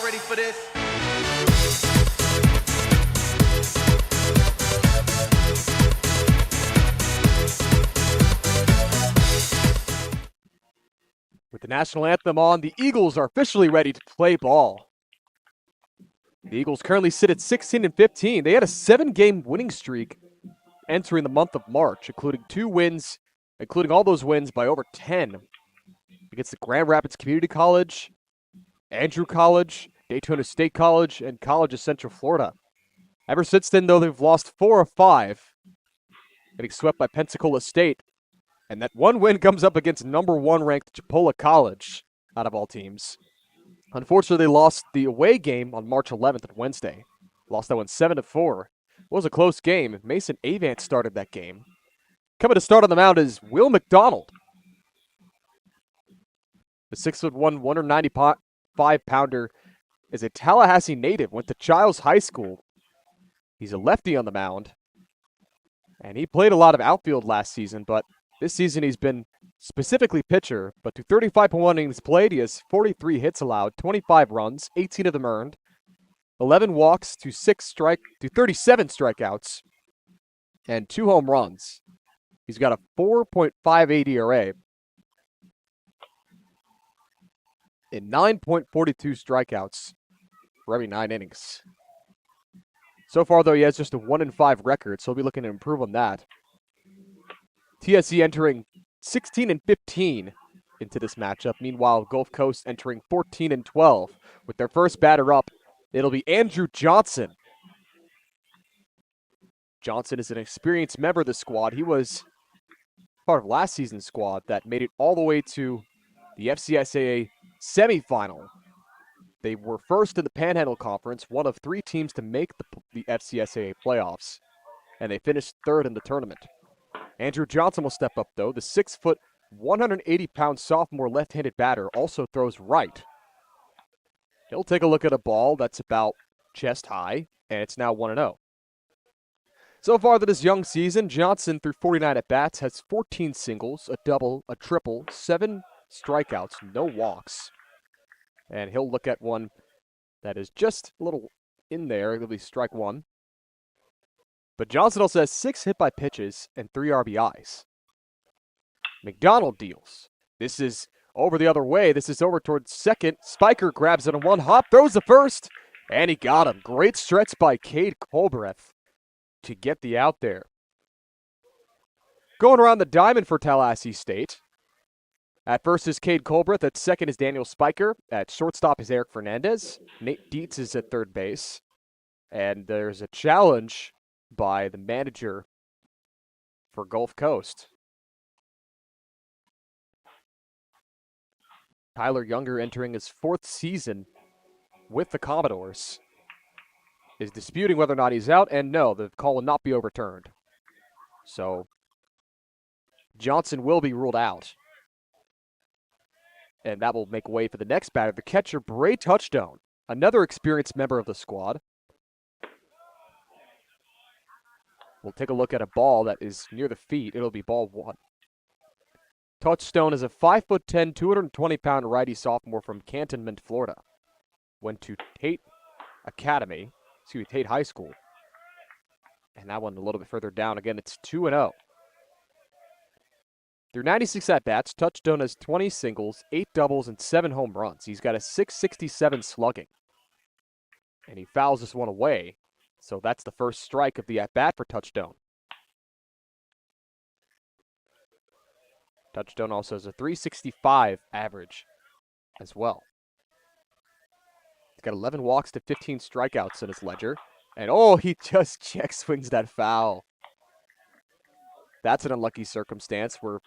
ready for this? With the national anthem on, the Eagles are officially ready to play ball. The Eagles currently sit at 16-15. They had a 7-game winning streak entering the month of March, including 2 wins, including all those wins by over 10 against the Grand Rapids Community College, Andrew College, Daytona State College, and College of Central Florida. Ever since then, though, they've lost 4 of 5, getting swept by Pensacola State. And that one win comes up against number 1 ranked Chipola College, out of all teams. Unfortunately, they lost the away game on March 11th on Wednesday. Lost that one 7-4. It was a close game. Mason Avant started that game. Coming to start on the mound is Will McDonald. The 6'1", 195-pounder is a Tallahassee native, went to Giles High School. He's a lefty on the mound. And he played a lot of outfield last season, but this season he's been specifically pitcher. But to 35.1 innings played, he has 43 hits allowed, 25 runs, 18 of them earned, 11 walks to 37 strikeouts, and 2 home runs. He's got a 4.58 ERA and 9.42 strikeouts for every 9 innings. So far, though, he has just a 1-5 record, so he'll be looking to improve on that. TSC entering 16-15 into this matchup. Meanwhile, Gulf Coast entering 14-12. With their first batter up, it'll be Andrew Johnson. Johnson is an experienced member of the squad. He was part of last season's squad that made it all the way to the FCSAA semifinal. They were first in the Panhandle Conference, one of 3 teams to make the FCSAA playoffs, and they finished 3rd in the tournament. Andrew Johnson will step up, though. The 6', 180-pound sophomore left-handed batter also throws right. He'll take a look at a ball that's about chest high, and it's now 1-0. So far this young season, Johnson, through 49 at-bats, has 14 singles, a double, a triple, 7 strikeouts, no walks. And he'll look at one that is just a little in there. It'll be strike 1. But Johnson also has 6 hit-by-pitches and 3 RBIs. McDonald deals. This is over the other way. This is over towards second. Spiker grabs it on one hop, throws the first, and he got him. Great stretch by Cade Colbreth to get the out there. Going around the diamond for Tallahassee State. At first is Cade Colbreth. At second is Daniel Spiker. At shortstop is Eric Fernandez. Nate Dietz is at third base. And there's a challenge by the manager for Gulf Coast. Tyler Younger, entering his 4th season with the Commodores, is disputing whether or not he's out, and no, the call will not be overturned. So Johnson will be ruled out. And that will make way for the next batter, the catcher, Bray Touchdown, another experienced member of the squad. We'll take a look at a ball that is near the feet. It'll be ball 1. Touchstone is a 5'10", 220-pound righty sophomore from Cantonment, Florida. Went to Tate High School. And that one a little bit further down. Again, it's 2-0. Through 96 at-bats, Touchstone has 20 singles, 8 doubles, and 7 home runs. He's got a .667 slugging. And he fouls this one away. So that's the first strike of the at-bat for Touchstone. Touchstone also has a .365 average as well. He's got 11 walks to 15 strikeouts in his ledger. And oh, he just check swings that foul. That's an unlucky circumstance where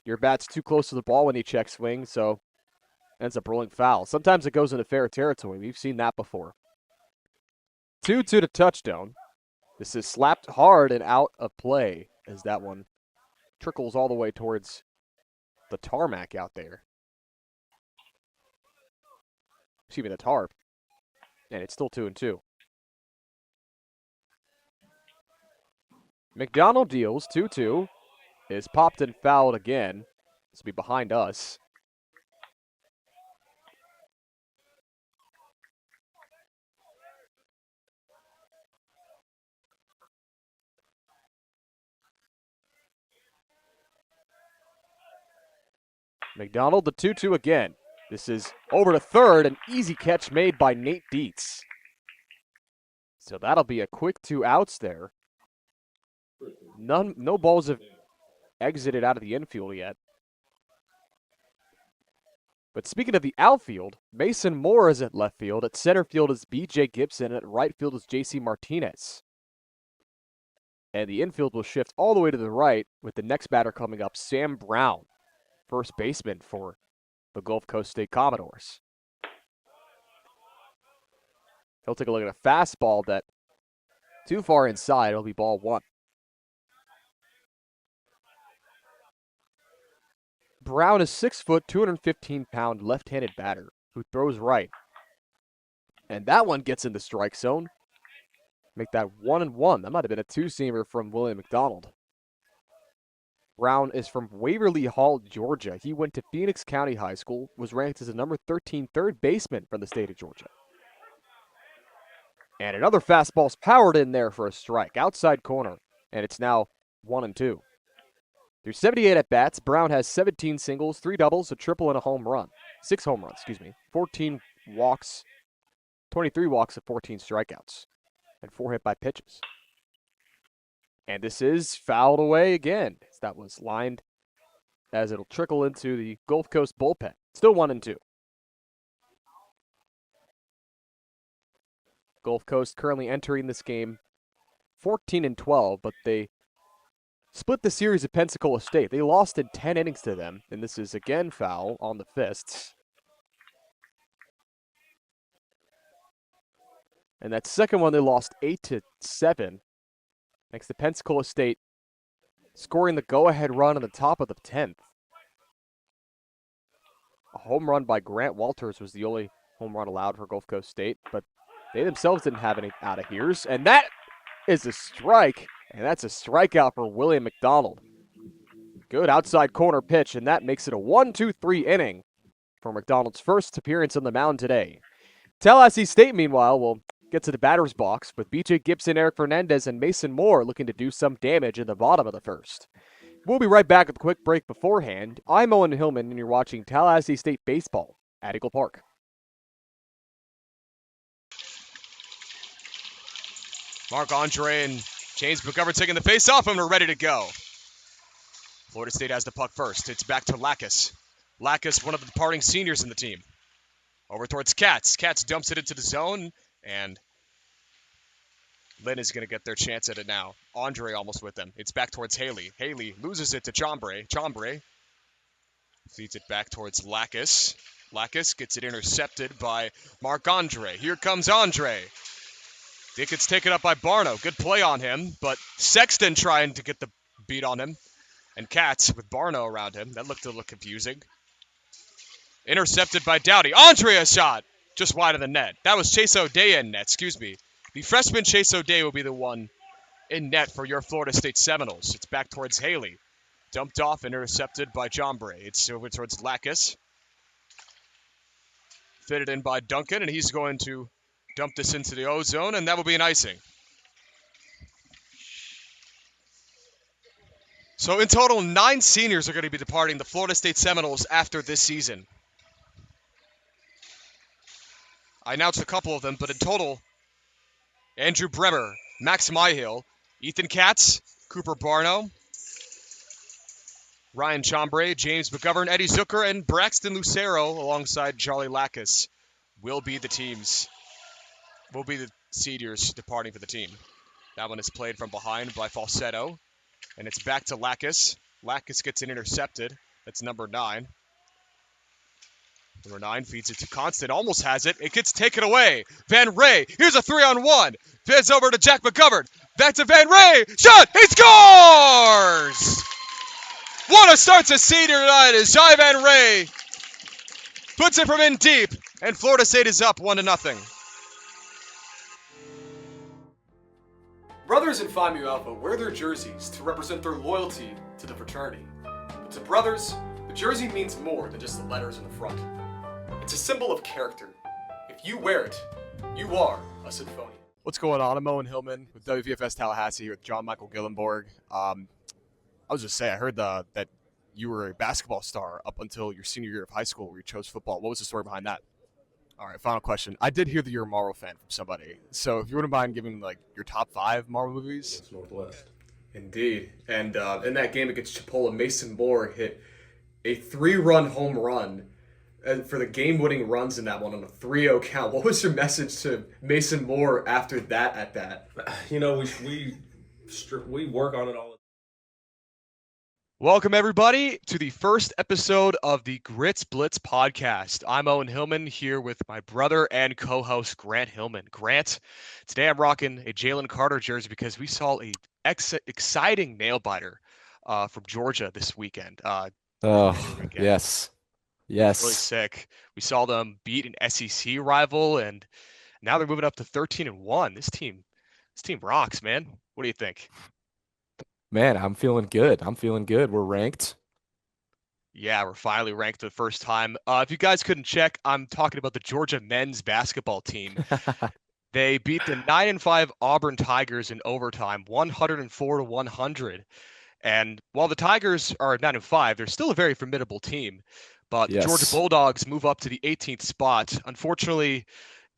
your bat's too close to the ball when you check swing, so ends up rolling foul. Sometimes it goes into fair territory. We've seen that before. 2-2 to Touchstone. This is slapped hard and out of play as that one trickles all the way towards the tarmac out there. Excuse me, the tarp. And it's still 2-2. McDonald deals 2-2. Is popped and fouled again. This will be behind us. McDonald, the 2-2 again. This is over to third, an easy catch made by Nate Dietz. So that'll be a quick 2 outs there. No balls have exited out of the infield yet. But speaking of the outfield, Mason Moore is at left field. At center field is B.J. Gibson. And at right field is J.C. Martinez. And the infield will shift all the way to the right with the next batter coming up, Sam Brown, first baseman for the Gulf Coast State Commodores. He'll take a look at a fastball that too far inside. It'll be ball 1. Brown is 6 foot, 215-pound left-handed batter who throws right. And that one gets in the strike zone. Make that 1-1. That might have been a 2-seamer from William McDonald. Brown is from Waverly Hall, Georgia. He went to Phoenix County High School, was ranked as a number 13 third baseman from the state of Georgia. And another fastball's powered in there for a strike, outside corner, and it's now 1-2. Through 78 at-bats, Brown has 17 singles, 3 doubles, a triple, and a home run. 6 home runs, 14 walks, 23 walks, and 14 strikeouts, and 4 hit by pitches. And this is fouled away again. That was lined as it'll trickle into the Gulf Coast bullpen. Still 1-2. Gulf Coast currently entering this game 14-12, but they split the series at Pensacola State. They lost in 10 innings to them, and this is again foul on the fists. And that second one they lost 8-7. Thanks to Pensacola State scoring the go-ahead run on the top of the 10th. A home run by Grant Walters was the only home run allowed for Gulf Coast State, but they themselves didn't have any out of here's. And that is a strike, and that's a strikeout for William McDonald. Good outside corner pitch, and that makes it a 1-2-3 inning for McDonald's first appearance on the mound today. Tallahassee State, meanwhile, will get to the batter's box with B.J. Gibson, Eric Fernandez, and Mason Moore looking to do some damage in the bottom of the first. We'll be right back with a quick break beforehand. I'm Owen Hillman, and you're watching Tallahassee State Baseball at Eagle Park. Marc-Andre and James McGovern taking the face off, and we're ready to go. Florida State has the puck first. It's back to Lacus. Lacus, one of the departing seniors in the team. Over towards Katz. Katz dumps it into the zone, and Lynn is going to get their chance at it now. Andre almost with them. It's back towards Haley. Haley loses it to Chombre. Chombre feeds it back towards Lacus. Lacus gets it intercepted by Marc-Andre. Here comes Andre. It gets taken up by Barno. Good play on him, but Sexton trying to get the beat on him. And Katz with Barno around him. That looked a little confusing. Intercepted by Dowdy. Andre a shot! Just wide of the net. That was Chase O'Day in net, The freshman Chase O'Day will be the one in net for your Florida State Seminoles. It's back towards Haley. Dumped off and intercepted by Chombre. It's over towards Lacus. Fitted in by Duncan, and he's going to dump this into the O-zone, and that will be an icing. So in total, 9 seniors are going to be departing the Florida State Seminoles after this season. I announced a couple of them, but in total, Andrew Bremer, Max Myhill, Ethan Katz, Cooper Barno, Ryan Chombre, James McGovern, Eddie Zucker, and Braxton Lucero alongside Charlie Lacus will be the seniors departing for the team. That one is played from behind by Falsetto, and it's back to Lacus. Lacus gets it intercepted. That's number 9. Number 9 feeds it to Constant, almost has it. It gets taken away. Van Ray, here's a 3-on-1. Fizz over to Jack McGovern. Back to Van Ray. Shot! He scores! What a start to senior tonight as Jai Van Ray puts it from in deep, and Florida State is up 1-0. Brothers in Phi Mu Alpha wear their jerseys to represent their loyalty to the fraternity. But to brothers, the jersey means more than just the letters in the front. It's a symbol of character. If you wear it, you are a Sinfonian. What's going on? I'm Owen Hillman with WVFS Tallahassee here with John Michael Gillenborg. I was just saying, I heard that you were a basketball star up until your senior year of high school where you chose football. What was the story behind that? All right, final question. I did hear that you're a Marvel fan from somebody. So if you wouldn't mind giving like your top 5 Marvel movies. It's Northwest. Indeed. And in that game against Chipola, Mason Moore hit a 3-run home run for the game-winning runs in that one on a 3-0 count. What was your message to Mason Moore after that at bat? You know, we work on it all. Welcome, everybody, to the first episode of the Gritz Blitz podcast. I'm Owen Hillman here with my brother and co-host Grant Hillman. Grant, today I'm rocking a Jalen Carter jersey because we saw a exciting nail-biter from Georgia this weekend. Yes. Yes. Really sick. We saw them beat an SEC rival, and now they're moving up to 13-1. This team rocks, man. What do you think? Man, I'm feeling good. We're ranked. Yeah, we're finally ranked for the first time. If you guys couldn't check, I'm talking about the Georgia men's basketball team. They beat the 9-5 Auburn Tigers in overtime, 104-100. And while the Tigers are 9-5, they're still a very formidable team. But the Georgia Bulldogs move up to the 18th spot. Unfortunately,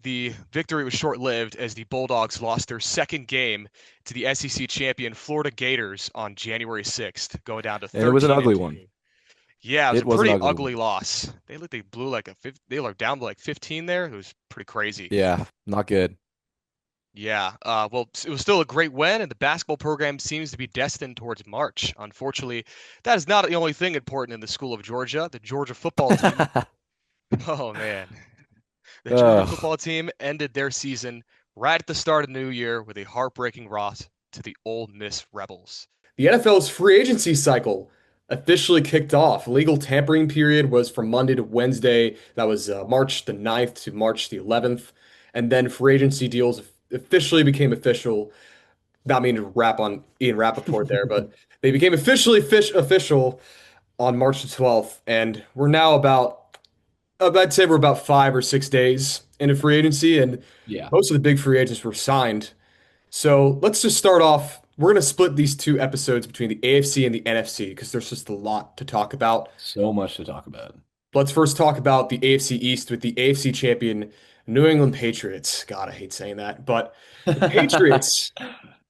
the victory was short-lived as the Bulldogs lost their second game to the SEC champion Florida Gators on January 6th, going down to 13. And it was an ugly one. Yeah, it was a pretty ugly one. Loss. They blew they were down to like 15 there. It was pretty crazy. Yeah, not good. Yeah, well, it was still a great win, and the basketball program seems to be destined towards March. Unfortunately, that is not the only thing important in the school of Georgia. The Georgia football team. Oh, man. The Georgia football team ended their season right at the start of the new year with a heartbreaking loss to the Ole Miss Rebels. The NFL's free agency cycle officially kicked off. Legal tampering period was from Monday to Wednesday. That was March the 9th to March the 11th. And then free agency deals officially became official. Not meaning to rap on Ian Rappaport there, but they became officially official on March the 12th. And we're now I'd say we're about 5 or 6 days into free agency, and most of the big free agents were signed. So let's just start off. We're going to split these two episodes between the AFC and the NFC because there's just a lot to talk about. So much to talk about. Let's first talk about the AFC East with the AFC champion New England Patriots. God, I hate saying that, but the Patriots,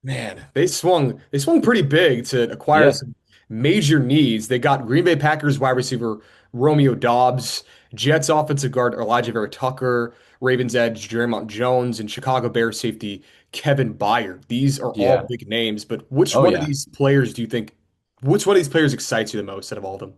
man, they swung pretty big to acquire some major needs. They got Green Bay Packers wide receiver Romeo Doubs, Jets offensive guard Elijah Vera Tucker, Ravens edge Jermont Jones, and Chicago Bears safety Kevin Byard. These are all big names, but which one of these players excites you the most out of all of them?